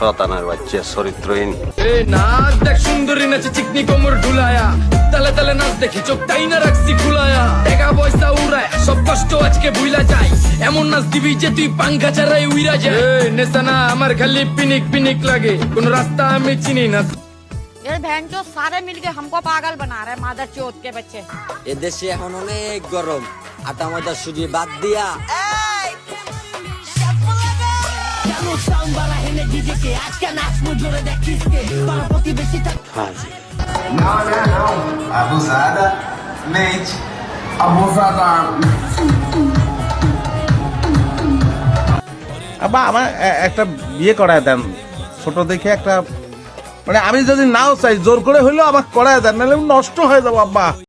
শয়তানের বাচ্চা চরিত্রহীন। এই নাচ দেখ সুন্দরী নাচে চিকনি কোমর ঢুলায়া, তালে তালে নাচ দেখে চোখ তাই না রাখছি ফুলায়া, টাকা পয়সা উড়ায় সব কষ্ট আজকে ভুলা যায়, এমন নাচ দিবি যে তুই পাঙ্খা ছাড়াই উইরা যায়। নেশা না আমার খালি পিনিক পিনিক লাগে, কোন রাস্তা আমি চিনি না। ये बहन जो सारे मिलके हमको पागल बना रहे मादर चौथ के बच्चे। এদেশে এখন অনেক গরম, আটা ময়দা সুজি বাদ দিয়া Abusada, mente. Abusada. আব্বা আমার একটা বিয়ে করায় দেন, ছোট দেখে একটা, মানে আমি যদি নাও চাই জোর করে হইলেও আমাকে করায় দেন, নাহলে আমি নষ্ট হয়ে যাবো আব্বা।